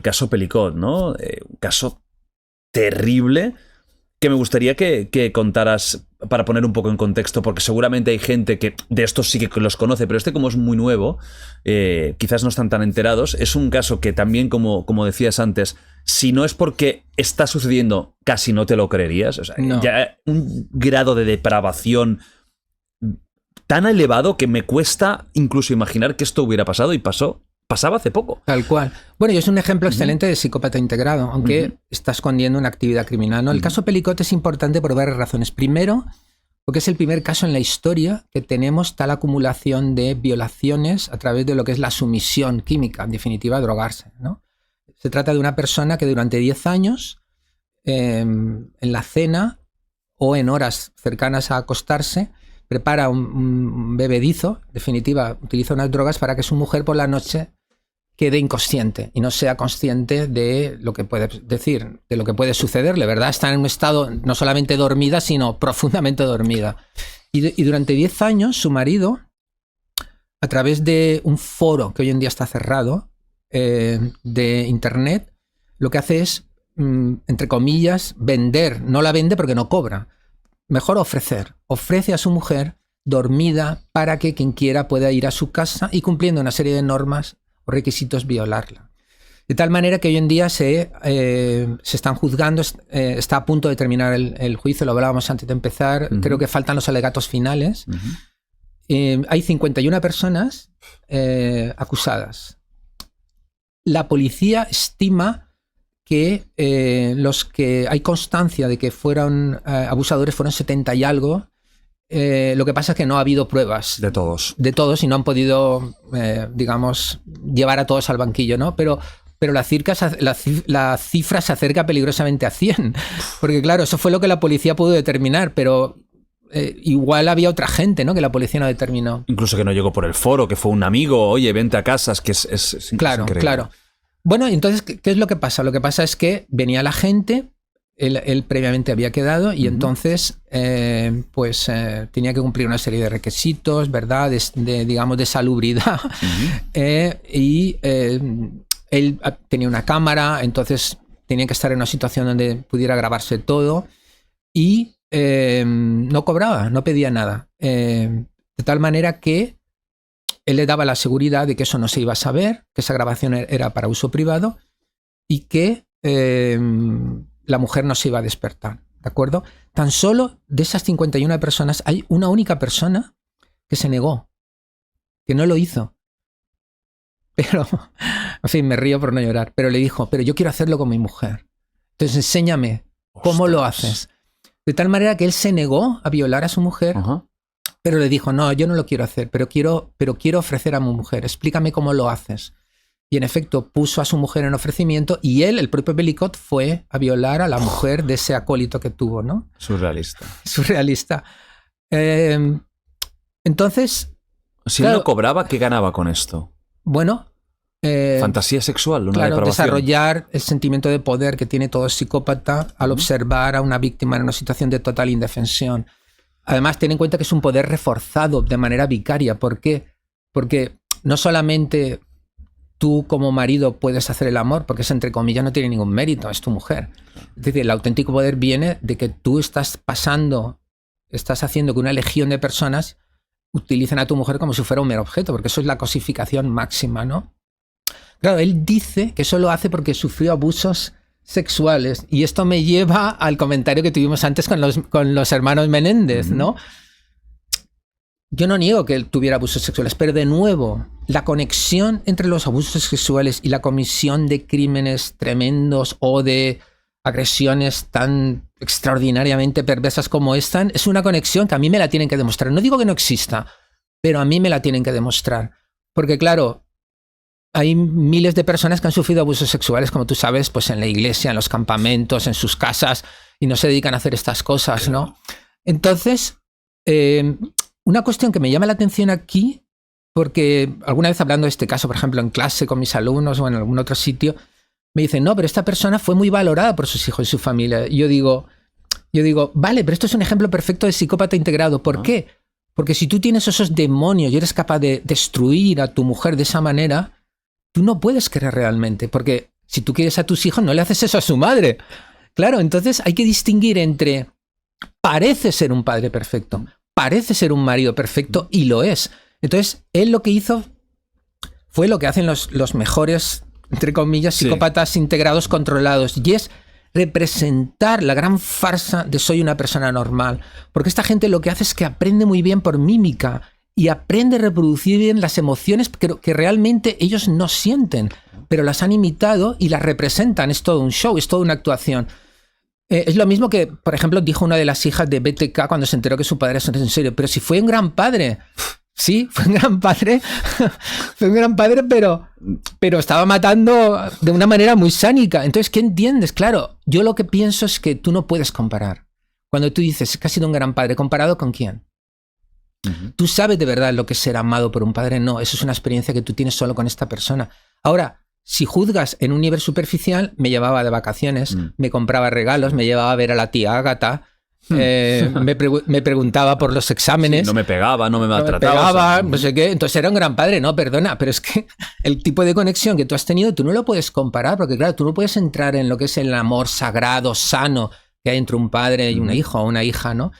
Caso Pelicot, ¿no? Un caso terrible que me gustaría que contaras para poner un poco en contexto, porque seguramente hay gente que de estos sí que los conoce, pero como es muy nuevo, quizás no están tan enterados. Es un caso que también, como decías antes, si no es porque está sucediendo, casi no te lo creerías. O sea, no. Ya un grado de depravación tan elevado que me cuesta incluso imaginar que esto hubiera pasado, y pasaba hace poco. Tal cual. Bueno, y es un ejemplo excelente de psicópata integrado, aunque está escondiendo una actividad criminal, ¿no? El caso Pelicot es importante por varias razones. Primero, porque es el primer caso en la historia que tenemos tal acumulación de violaciones a través de lo que es la sumisión química, en definitiva, drogarse, ¿no? Se trata de una persona que durante 10 años, en la cena o en horas cercanas a acostarse, prepara un bebedizo, en definitiva, utiliza unas drogas para que su mujer por la noche quede inconsciente y no sea consciente de lo que puede decir, de lo que puede sucederle, ¿verdad? Está en un estado no solamente dormida, sino profundamente dormida. Y durante 10 años, su marido, a través de un foro que hoy en día está cerrado, de internet, lo que hace es, entre comillas, vender. No la vende porque no cobra. Mejor ofrecer. Ofrece a su mujer dormida para que quien quiera pueda ir a su casa y, cumpliendo una serie de normas o requisitos, violarla. De tal manera que hoy en día se están juzgando, está a punto de terminar el juicio, lo hablábamos antes de empezar, creo que faltan los alegatos finales. Hay 51 personas acusadas. La policía estima que los que hay constancia de que fueron abusadores fueron 70 y algo. Lo que pasa es que no ha habido pruebas. De todos. De todos, y no han podido, digamos, llevar a todos al banquillo, ¿no? Pero la cifra se acerca peligrosamente a 100. Porque claro, eso fue lo que la policía pudo determinar, pero igual había otra gente, ¿no?, que la policía no determinó. Incluso que no llegó por el foro, que fue un amigo, oye, vente a casa, es que es claro, increíble. Claro. Bueno, entonces, ¿qué es lo que pasa? Lo que pasa es que venía la gente, él previamente había quedado y entonces tenía que cumplir una serie de requisitos, ¿verdad? Digamos, de salubridad. Y él tenía una cámara, entonces tenía que estar en una situación donde pudiera grabarse todo y no cobraba, no pedía nada. De tal manera que él le daba la seguridad de que eso no se iba a saber, que esa grabación era para uso privado y que la mujer no se iba a despertar, ¿de acuerdo? Tan solo de esas 51 personas hay una única persona que se negó, que no lo hizo. Pero, en fin, me río por no llorar, pero le dijo, pero yo quiero hacerlo con mi mujer. Entonces enséñame cómo lo haces. De tal manera que él se negó a violar a su mujer, pero le dijo, no, yo no lo quiero hacer, pero quiero ofrecer a mi mujer, explícame cómo lo haces. Y en efecto puso a su mujer en ofrecimiento y él, el propio Pelicot, fue a violar a la mujer de ese acólito que tuvo, ¿no? Surrealista. Entonces... Si él no cobraba, ¿qué ganaba con esto? Bueno... fantasía sexual, una claro, depravación. Desarrollar el sentimiento de poder que tiene todo psicópata al observar a una víctima en una situación de total indefensión. Además, ten en cuenta que es un poder reforzado de manera vicaria. ¿Por qué? Porque no solamente tú como marido puedes hacer el amor, porque eso, entre comillas, no tiene ningún mérito, es tu mujer. Es decir, el auténtico poder viene de que tú estás haciendo que una legión de personas utilicen a tu mujer como si fuera un mero objeto, porque eso es la cosificación máxima, ¿no? Claro, él dice que eso lo hace porque sufrió abusos sexuales, y esto me lleva al comentario que tuvimos antes con los hermanos Menéndez, ¿no? Yo no niego que él tuviera abusos sexuales, pero de nuevo, la conexión entre los abusos sexuales y la comisión de crímenes tremendos o de agresiones tan extraordinariamente perversas como esta es una conexión que a mí me la tienen que demostrar. No digo que no exista, pero a mí me la tienen que demostrar. Porque claro, hay miles de personas que han sufrido abusos sexuales, como tú sabes, pues en la iglesia, en los campamentos, en sus casas, y no se dedican a hacer estas cosas, ¿no? Entonces, una cuestión que me llama la atención aquí, porque alguna vez hablando de este caso, por ejemplo, en clase con mis alumnos o en algún otro sitio, me dicen, no, pero esta persona fue muy valorada por sus hijos y su familia. Y yo digo, vale, pero esto es un ejemplo perfecto de psicópata integrado. ¿Por qué? Porque si tú tienes esos demonios y eres capaz de destruir a tu mujer de esa manera, tú no puedes querer realmente, porque si tú quieres a tus hijos, no le haces eso a su madre. Claro, entonces hay que distinguir entre parece ser un padre perfecto, parece ser un marido perfecto y lo es. Entonces, él lo que hizo fue lo que hacen los mejores, entre comillas, psicópatas integrados controlados, y es representar la gran farsa de soy una persona normal. Porque esta gente lo que hace es que aprende muy bien por mímica y aprende a reproducir bien las emociones que realmente ellos no sienten, pero las han imitado y las representan. Es todo un show, es toda una actuación. Es lo mismo que, por ejemplo, dijo una de las hijas de BTK cuando se enteró que su padre es en serio. Pero si fue un gran padre. Sí, fue un gran padre. Fue un gran padre, pero estaba matando de una manera muy sádica. Entonces, ¿qué entiendes? Claro, yo lo que pienso es que tú no puedes comparar. Cuando tú dices que has sido un gran padre, ¿comparado con quién? ¿Tú sabes de verdad lo que es ser amado por un padre? No, eso es una experiencia que tú tienes solo con esta persona. Ahora, si juzgas en un nivel superficial, me llevaba de vacaciones, me compraba regalos, me llevaba a ver a la tía Ágata, me preguntaba por los exámenes. Sí, no me pegaba, no me maltrataba. No sé qué. Entonces era un gran padre. No, perdona, pero es que el tipo de conexión que tú has tenido, tú no lo puedes comparar, porque claro, tú no puedes entrar en lo que es el amor sagrado, sano, que hay entre un padre y un hijo o una hija, ¿no?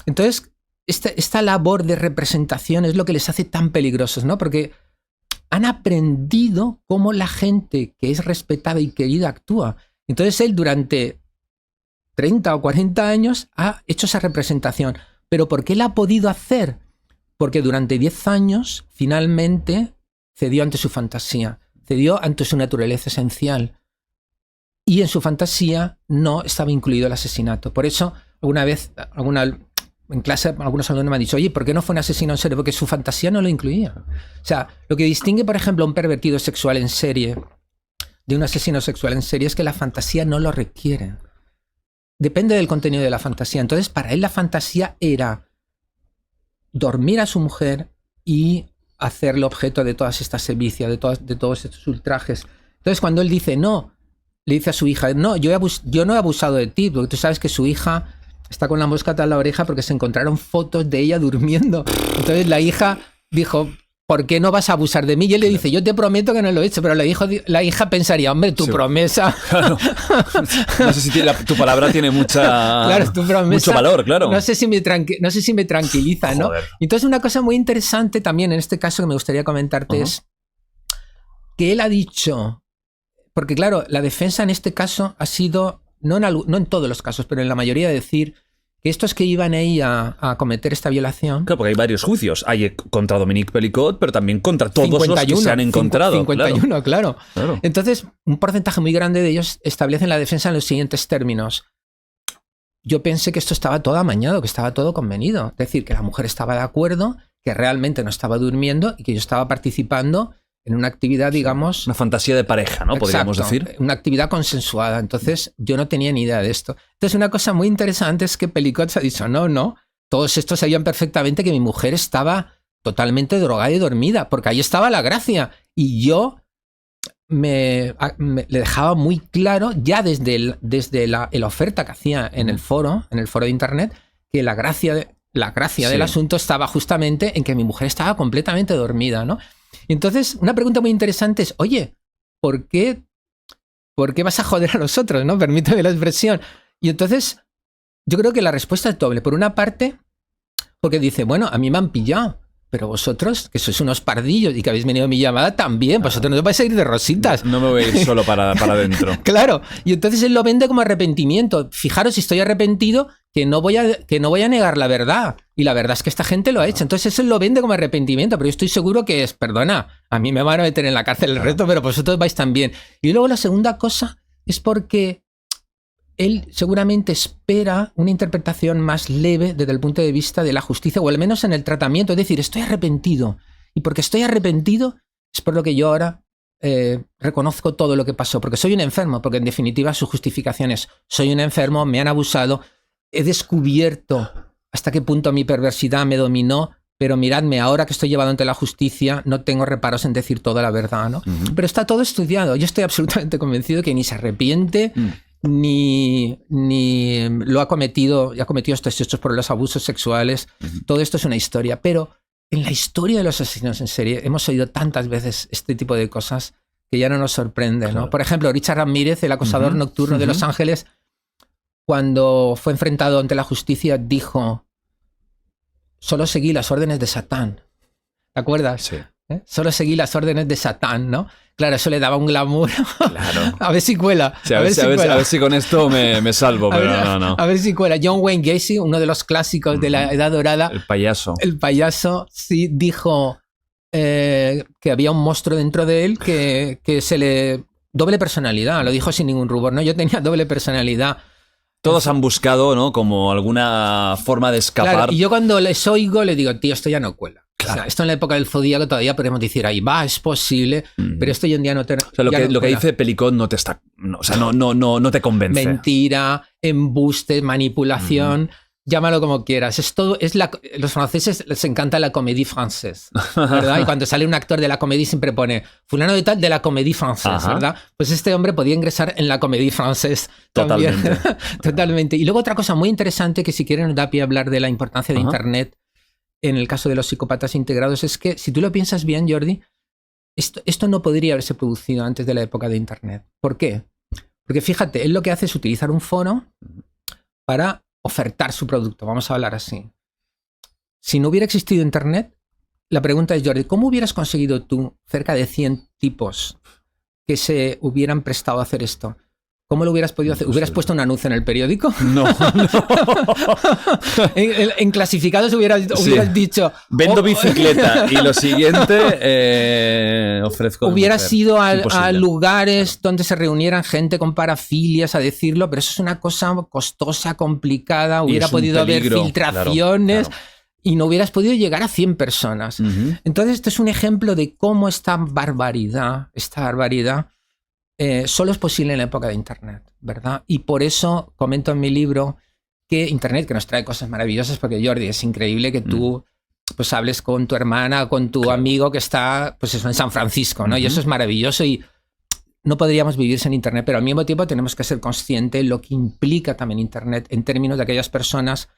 Entonces, esta labor de representación es lo que les hace tan peligrosos, ¿no? Porque han aprendido cómo la gente que es respetada y querida actúa. Entonces él durante 30 o 40 años ha hecho esa representación. ¿Pero por qué la ha podido hacer? Porque durante 10 años finalmente cedió ante su fantasía, cedió ante su naturaleza esencial. Y en su fantasía no estaba incluido el asesinato. Por eso, alguna vez, en clase, algunos alumnos me han dicho, oye, ¿por qué no fue un asesino en serie? Porque su fantasía no lo incluía. O sea, lo que distingue, por ejemplo, a un pervertido sexual en serie de un asesino sexual en serie es que la fantasía no lo requiere. Depende del contenido de la fantasía. Entonces, para él la fantasía era dormir a su mujer y hacerle objeto de todas estas sevicias, de todos estos ultrajes. Entonces, cuando él dice no, le dice a su hija, no, yo no he abusado de ti, porque tú sabes que su hija está con la mosca tras la oreja porque se encontraron fotos de ella durmiendo. Entonces la hija dijo, ¿por qué no vas a abusar de mí? Y él le dice, yo te prometo que no lo he hecho. Pero la hija pensaría, hombre, tu promesa... Claro. No sé si tu palabra tiene claro, tu promesa, mucho valor, claro. No sé si me tranquiliza, ¿no? Joder. Entonces una cosa muy interesante también en este caso que me gustaría comentarte es que él ha dicho... Porque claro, la defensa en este caso ha sido... No en todos los casos, pero en la mayoría, decir que estos que iban ahí a cometer esta violación... Claro, porque hay varios juicios. Hay contra Dominique Pelicot, pero también contra todos 51, los que se han encontrado. 51, claro. Entonces, un porcentaje muy grande de ellos establecen la defensa en los siguientes términos. Yo pensé que esto estaba todo amañado, que estaba todo convenido. Es decir, que la mujer estaba de acuerdo, que realmente no estaba durmiendo y que yo estaba participando en una actividad, digamos... Una fantasía de pareja, ¿no? Podríamos decir. Una actividad consensuada. Entonces, yo no tenía ni idea de esto. Entonces, una cosa muy interesante es que Pelicot se ha dicho, no, todos estos sabían perfectamente que mi mujer estaba totalmente drogada y dormida, porque ahí estaba la gracia. Y yo le dejaba muy claro, ya desde la oferta que hacía en el foro de internet, que la gracia del asunto estaba justamente en que mi mujer estaba completamente dormida, ¿no? Entonces, una pregunta muy interesante es, oye, ¿por qué vas a joder a los otros, ¿no? Permítame la expresión. Y entonces, yo creo que la respuesta es doble. Por una parte, porque dice, bueno, a mí me han pillado, pero vosotros, que sois unos pardillos y que habéis venido a mi llamada también, vosotros no os vais a ir de rositas. No me voy a ir solo para adentro. Claro, y entonces él lo vende como arrepentimiento. Fijaros, si estoy arrepentido, que no voy a negar la verdad. Y la verdad es que esta gente lo ha hecho. Entonces él lo vende como arrepentimiento, pero yo estoy seguro que es, perdona, a mí me van a meter en la cárcel el resto, pero vosotros vais también. Y luego la segunda cosa es porque él seguramente espera una interpretación más leve desde el punto de vista de la justicia, o al menos en el tratamiento. Es decir, estoy arrepentido. Y porque estoy arrepentido es por lo que yo ahora reconozco todo lo que pasó. Porque soy un enfermo, porque en definitiva su justificación es, soy un enfermo, me han abusado, he descubierto hasta qué punto mi perversidad me dominó, pero miradme, ahora que estoy llevado ante la justicia, no tengo reparos en decir toda la verdad, ¿no? Pero está todo estudiado. Yo estoy absolutamente convencido que ni se arrepiente, ni lo ha cometido estos hechos por los abusos sexuales. Todo esto es una historia, pero en la historia de los asesinos en serie hemos oído tantas veces este tipo de cosas que ya no nos sorprende, ¿no? Por ejemplo, Richard Ramírez, el acosador nocturno de Los Ángeles, cuando fue enfrentado ante la justicia, dijo: solo seguí las órdenes de Satán. ¿Te acuerdas? Sí. Solo seguí las órdenes de Satán, ¿no? Claro, eso le daba un glamour. Claro. A ver si cuela. Sí, a ver si con esto me salvo, pero no. A ver si cuela. John Wayne Gacy, uno de los clásicos de la Edad Dorada. El payaso. El payaso, sí, dijo que había un monstruo dentro de él que se le... Doble personalidad, lo dijo sin ningún rubor, ¿no? Yo tenía doble personalidad. Todos han buscado, ¿no? Como alguna forma de escapar. Claro, y yo cuando les oigo le digo, tío, esto ya no cuela. Claro. O sea, esto en la época del Zodíaco todavía podemos decir, ahí va, es posible, pero esto hoy en día no te... O sea, lo que dice Pelicot no te está... o sea, no te convence. Mentira, embuste, manipulación, llámalo como quieras. Es todo, los franceses les encanta la comédie française, ¿verdad? Y cuando sale un actor de la comédie siempre pone fulano de tal de la comédie française, ¿verdad? Pues este hombre podía ingresar en la comédie française también. Totalmente. Totalmente. Y luego otra cosa muy interesante que si quieren nos da pie a hablar de la importancia de Internet en el caso de los psicópatas integrados es que, si tú lo piensas bien, Jordi, esto no podría haberse producido antes de la época de Internet. ¿Por qué? Porque fíjate, él lo que hace es utilizar un foro para ofertar su producto, vamos a hablar así. Si no hubiera existido Internet, la pregunta es, Jordi, ¿cómo hubieras conseguido tú cerca de 100 tipos que se hubieran prestado a hacer esto? ¿Cómo lo hubieras podido hacer? ¿Hubieras puesto un anuncio en el periódico? No. en clasificados hubieras dicho... Vendo bicicleta y lo siguiente ofrezco... Hubieras ido a lugares donde se reunieran gente con parafilias a decirlo, pero eso es una cosa costosa, complicada. Hubiera podido haber filtraciones y no hubieras podido llegar a 100 personas. Entonces, este es un ejemplo de cómo esta barbaridad solo es posible en la época de Internet, ¿verdad? Y por eso comento en mi libro que Internet, que nos trae cosas maravillosas, porque Jordi, es increíble que tú pues hables con tu hermana, con tu amigo que está pues eso, en San Francisco, ¿no? Y eso es maravilloso y no podríamos vivir sin Internet, pero al mismo tiempo tenemos que ser conscientes de lo que implica también Internet en términos de aquellas personas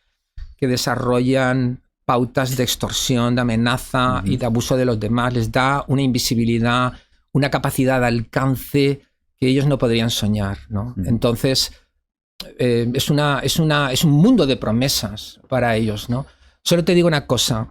que desarrollan pautas de extorsión, de amenaza y de abuso de los demás. Les da una invisibilidad, una capacidad de alcance que ellos no podrían soñar, ¿no? Entonces, es un mundo de promesas para ellos, ¿no? Solo te digo una cosa.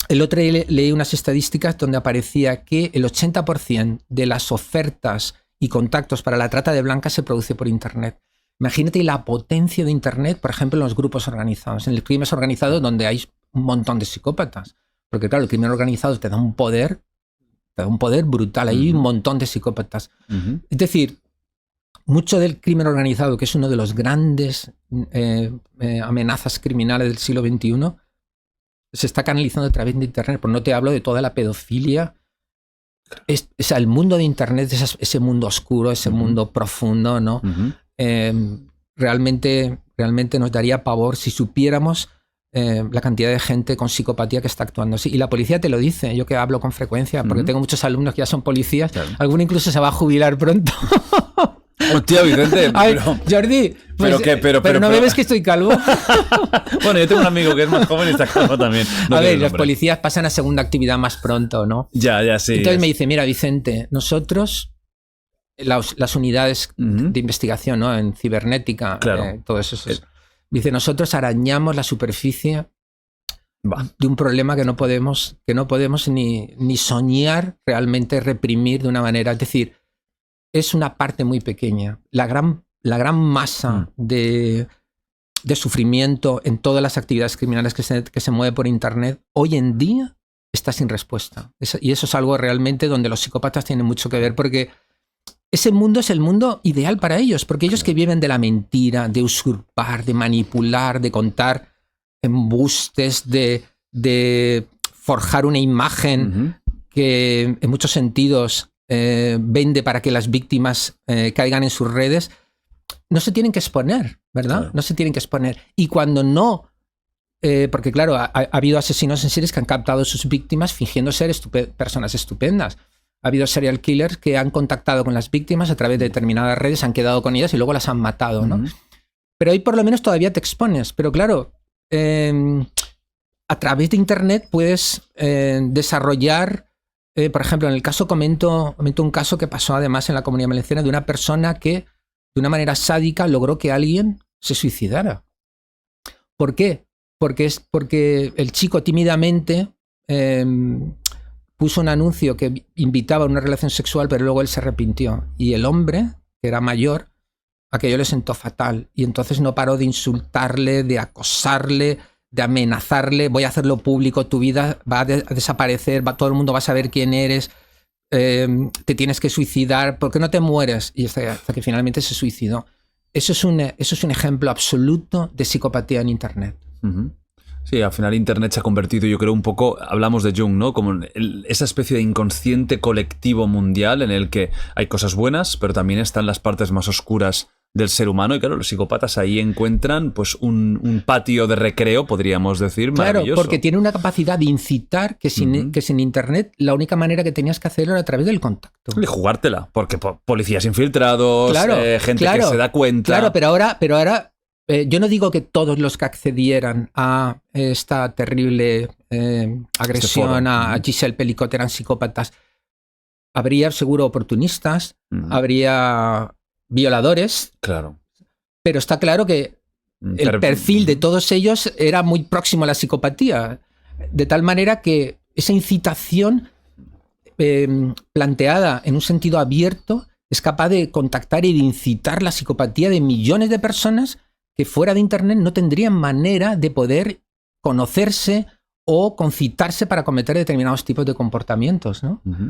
El otro día leí unas estadísticas donde aparecía que el 80% de las ofertas y contactos para la trata de blancas se produce por Internet. Imagínate la potencia de Internet, por ejemplo, en los grupos organizados, en el crimen organizado donde hay un montón de psicópatas. Porque claro, el crimen organizado te da un poder brutal, hay un montón de psicópatas. Es decir, mucho del crimen organizado, que es uno de los grandes amenazas criminales del siglo XXI, se está canalizando a través de Internet. Pero no te hablo de toda la pedofilia. El mundo de Internet, ese mundo oscuro, ese mundo profundo, ¿no? Realmente nos daría pavor si supiéramos la cantidad de gente con psicopatía que está actuando así. Y la policía te lo dice, yo que hablo con frecuencia, porque tengo muchos alumnos que ya son policías, alguno incluso se va a jubilar pronto. Hostia, Vicente. Ay, Jordi, pues, pero no me ves que estoy calvo. Bueno, yo tengo un amigo que es más joven y está calvo también. No a ver, los policías pasan a segunda actividad más pronto, ¿no? Ya, sí. Entonces me dice, mira, Vicente, nosotros, las unidades de investigación, ¿no? En cibernética, todo eso. Dice, nosotros arañamos la superficie de un problema que no podemos ni soñar realmente reprimir de una manera. Es decir, es una parte muy pequeña. La gran masa de sufrimiento en todas las actividades criminales que se mueve por Internet hoy en día está sin respuesta. Y eso es algo realmente donde los psicópatas tienen mucho que ver, porque ese mundo es el mundo ideal para ellos, porque ellos que viven de la mentira, de usurpar, de manipular, de contar embustes, de forjar una imagen que en muchos sentidos vende para que las víctimas caigan en sus redes, no se tienen que exponer, ¿verdad? Claro. No se tienen que exponer. Y cuando no, porque claro, ha habido asesinos en series que han captado a sus víctimas fingiendo ser personas estupendas. Ha habido serial killers que han contactado con las víctimas a través de determinadas redes, han quedado con ellas y luego las han matado, ¿no? Pero ahí por lo menos todavía te expones. Pero claro, a través de Internet puedes desarrollar por ejemplo, en el caso comento un caso que pasó además en la Comunidad Valenciana de una persona que de una manera sádica logró que alguien se suicidara. ¿Por qué? Porque el chico tímidamente puso un anuncio que invitaba a una relación sexual, pero luego él se arrepintió. Y el hombre, que era mayor, aquello le sentó fatal. Y entonces no paró de insultarle, de acosarle, de amenazarle. Voy a hacerlo público, tu vida va a desaparecer, todo el mundo va a saber quién eres, te tienes que suicidar, ¿por qué no te mueres? Y hasta que finalmente se suicidó. Eso es un ejemplo absoluto de psicopatía en Internet. Uh-huh. Sí, al final Internet se ha convertido, yo creo, un poco, hablamos de Jung, ¿no? Como esa especie de inconsciente colectivo mundial en el que hay cosas buenas, pero también están las partes más oscuras del ser humano. Y claro, los psicópatas ahí encuentran pues un patio de recreo, podríamos decir, maravilloso. Claro, porque tiene una capacidad de incitar que sin Internet la única manera que tenías que hacerlo era a través del contacto. Y jugártela, porque policías infiltrados, gente que se da cuenta. Claro, pero ahora yo no digo que todos los que accedieran a esta terrible agresión a Giselle Pelicot eran psicópatas. Habría seguro oportunistas, habría violadores. Claro. Pero está claro que el perfil de todos ellos era muy próximo a la psicopatía. De tal manera que esa incitación planteada en un sentido abierto es capaz de contactar y de incitar la psicopatía de millones de personas que fuera de Internet no tendrían manera de poder conocerse o concitarse para cometer determinados tipos de comportamientos, ¿no?